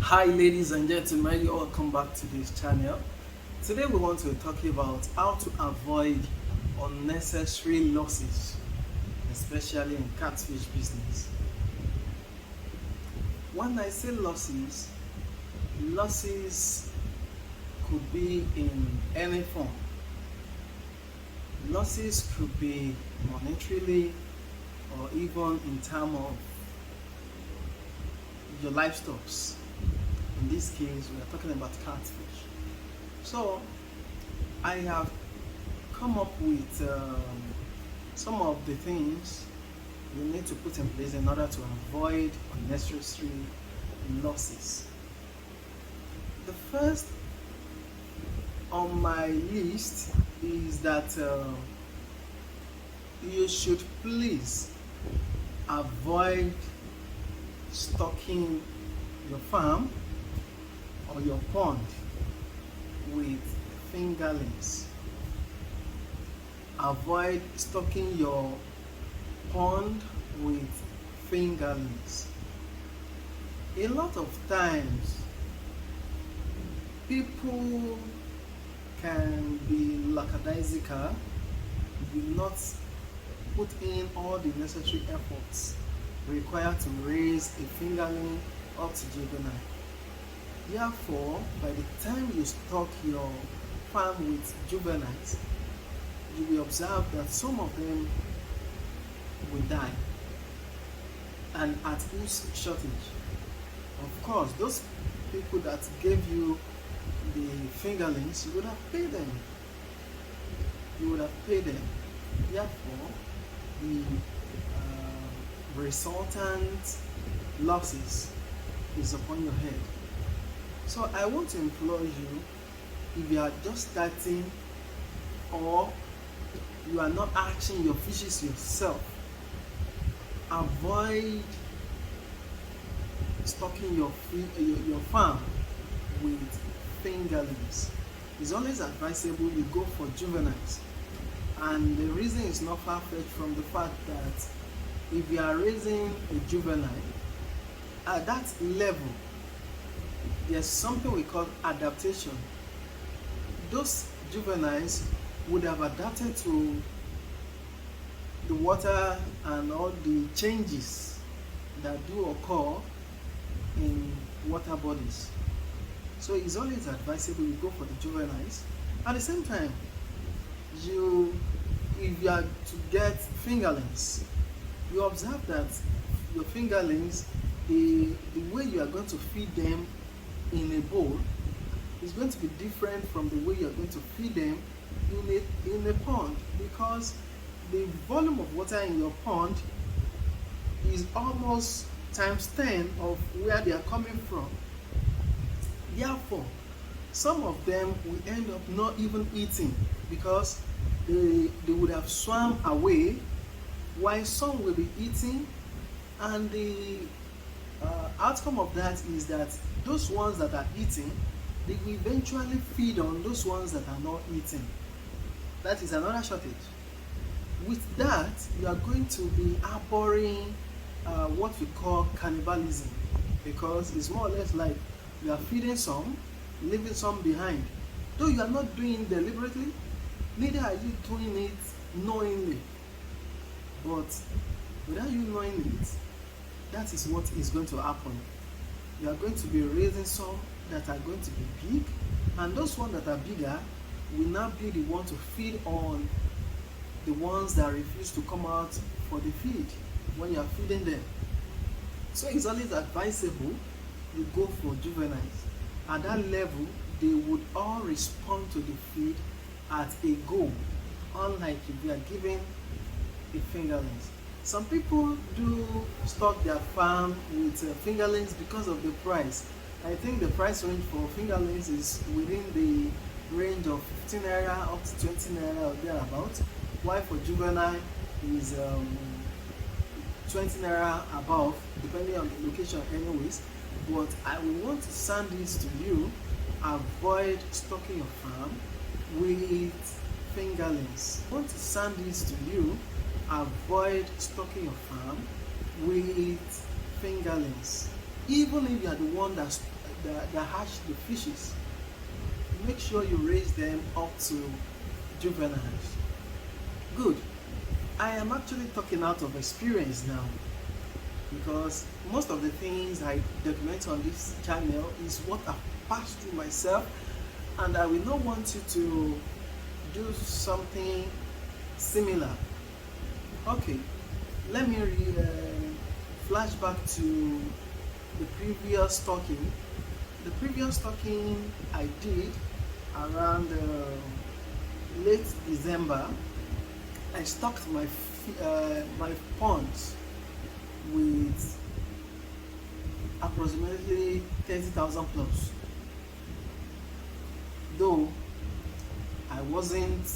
Hi ladies and gentlemen, you all come back to this channel. Today we want to talk about how to avoid unnecessary losses, especially in catfish business. When I say losses could be in any form. Losses could be monetarily or even in terms of your livestock. In this case, we are talking about catfish. So, I have come up with some of the things you need to put in place in order to avoid unnecessary losses. The first on my list is that you should please avoid stocking your farm or your pond with fingerlings. Avoid stocking your pond with fingerlings. A lot of times people can be lackadaisical, will not put in all the necessary efforts required to raise a fingerling up to juvenile. Therefore, by the time you stock your farm with juveniles, you will observe that some of them will die, and at whose shortage? Of course, those people that gave you the fingerlings, you would have paid them. Therefore, the resultant losses is upon your head. So I want to implore you, if you are just starting or you are not hatching your fishes yourself, avoid stocking your farm with fingerlings. It's always advisable you go for juveniles, and the reason is not far-fetched from the fact that if you are raising a juvenile at that level, there's something we call adaptation. Those juveniles would have adapted to the water and all the changes that do occur in water bodies. So it's always advisable you go for the juveniles. At the same time, if you are to get fingerlings, you observe that your fingerlings, the way you are going to feed them in a bowl is going to be different from the way you are going to feed them in a pond, because the volume of water in your pond is almost times 10 of where they are coming from. Therefore, some of them will end up not even eating because they would have swam away, while some will be eating, and the outcome of that is that those ones that are eating, they will eventually feed on those ones that are not eating. That is another shortage. With that, you are going to be harboring what we call cannibalism, because it's more or less like you are feeding some, leaving some behind. Though you are not doing it deliberately, neither are you doing it knowingly. But without you knowing it, that is what is going to happen. You are going to be raising some that are going to be big, and those ones that are bigger will now be the one to feed on the ones that refuse to come out for the feed when you are feeding them. So it's always advisable you go for juveniles. At that level, they would all respond to the feed at a go, unlike if you are giving a fingerlings. Some people do stock their farm with fingerlings because of the price. I think the price range for fingerlings is within the range of 15 naira up to 20 naira or thereabout, while for juvenile is 20 naira above, depending on the location anyways. But I will want to send this to you: avoid stocking your farm with fingerlings. I want to send this to you: avoid stocking your farm with fingerlings. Even if you are the one that hatch the fishes, make sure you raise them up to juveniles. Good. I am actually talking out of experience now, because most of the things I document on this channel is what I've passed through myself, and I will not want you to do something similar. Okay, let me flash back to the previous talking. The previous talking I did around late December. I stocked my ponds with approximately 30,000 plus. Though I wasn't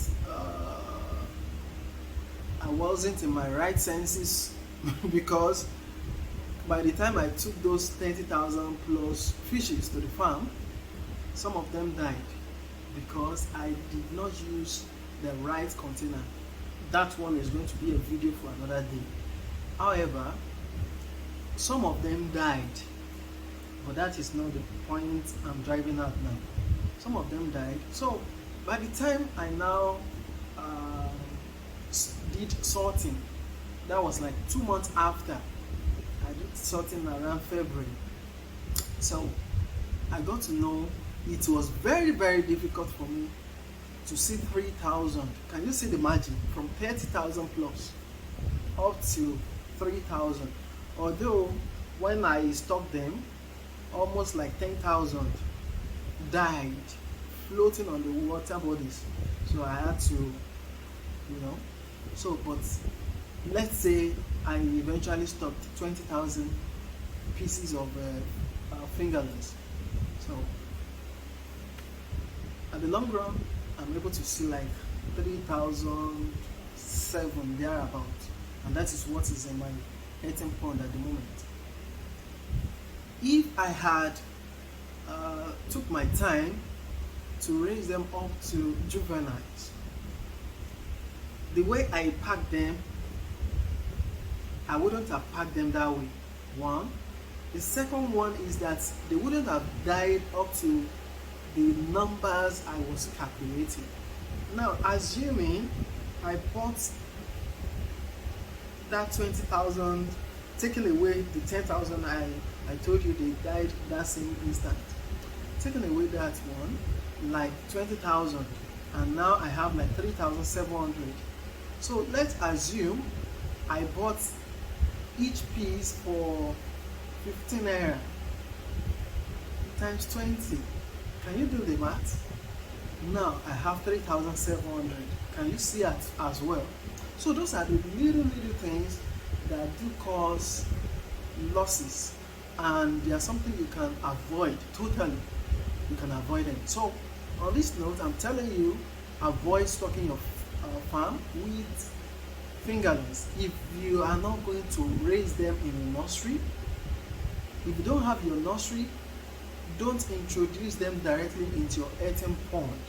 in my right senses because by the time I took those 30,000 plus fishes to the farm, some of them died because I did not use the right container. That one is going to be a video for another day. However, some of them died, but that is not the point I'm driving at now. Some of them died. So by the time I now did sorting, that was like 2 months after I did sorting around February. So I got to know it was very, very difficult for me to see 3,000. Can you see the margin from 30,000 plus up to 3,000? Although when I stocked them, almost like 10,000 died floating on the water bodies. So I had to, but let's say I eventually stocked 20,000 pieces of fingerlings. So at the long run, I'm able to see like 3,007 thereabout, and that is what is in my eating pond at the moment. If I had took my time to raise them up to juveniles, the way I packed them, I wouldn't have packed them that way. One. The second one is that they wouldn't have died up to the numbers I was calculating. Now, assuming I bought that 20,000, taking away the 10,000 I told you they died that same instant, taking away that one, like 20,000, and now I have like 3,700. So let's assume I bought each piece for 15 naira times 20. Can you do the math? Now I have 3,700. Can you see it as well? So those are the little things that do cause losses, and they are something you can avoid totally. You can avoid them. So on this note, I'm telling you, avoid stocking your farm with fingerlings. If you are not going to raise them in a nursery, if you don't have your nursery, don't introduce them directly into your eating pond.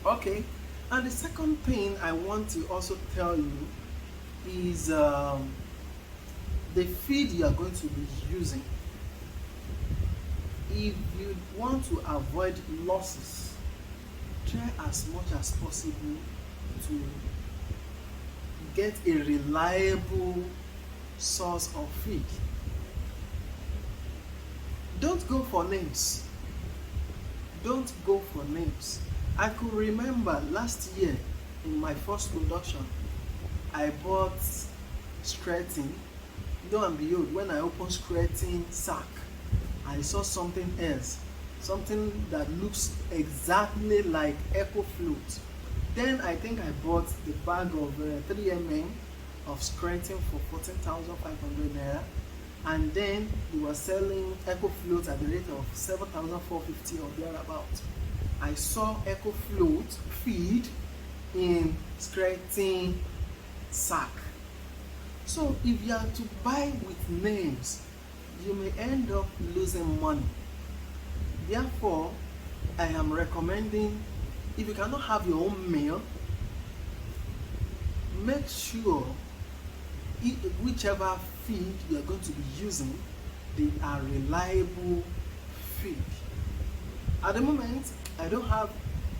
Okay, and the second thing I want to also tell you is the feed you are going to be using. If you want to avoid losses, try as much as possible to get a reliable source of feed. Don't go for names. Don't go for names. I could remember last year in my first production, I bought skirting. Lo and behold, when I opened skirting sack, I saw something else, something that looks exactly like Eco Float. Then I think I bought the bag of 3 mm of skirting for 14,500 naira, and then they were selling Eco Float at the rate of 7,450 or thereabout. I saw Eco Float feed in skirting sack. So if you are to buy with names, you may end up losing money. Therefore, I am recommending, if you cannot have your own meal, make sure whichever feed you are going to be using, they are reliable fish. At the moment, I don't have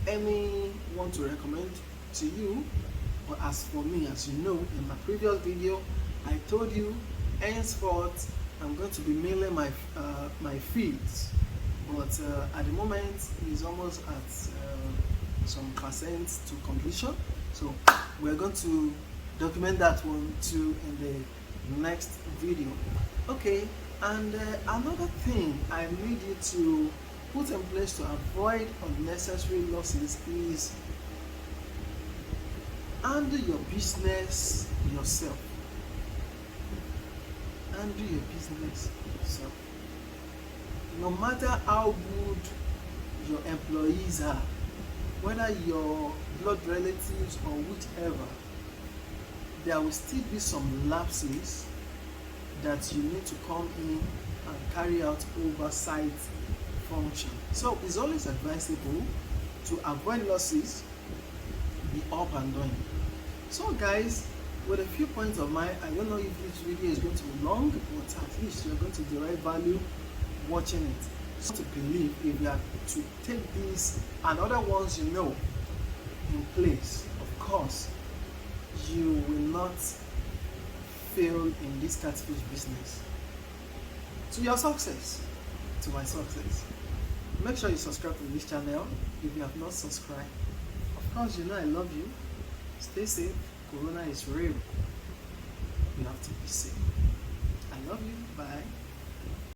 anyone to recommend to you, but as for me, as you know, in my previous video, I told you henceforth I'm going to be mailing my feeds, but at the moment it's almost at some percent to completion, so we're going to document that one too in the next video. Okay, and another thing I need you to put in place to avoid unnecessary losses is handle your business yourself. Handle your business yourself. No matter how good your employees are, whether your blood relatives or whichever, there will still be some lapses that you need to come in and carry out oversight function. So it's always advisable to avoid losses, be up and doing. So guys, with a few points of mine, I don't know if this video is going to be long, but at least you're going to derive value watching it. So to believe, if you are to take these and other ones you know in place, of course you will not fail in this catfish business. To your success, to my success. Make sure you subscribe to this channel if you have not subscribed. Of course, you know I love you. Stay safe. Corona is real. You have to be safe. I love you. Bye.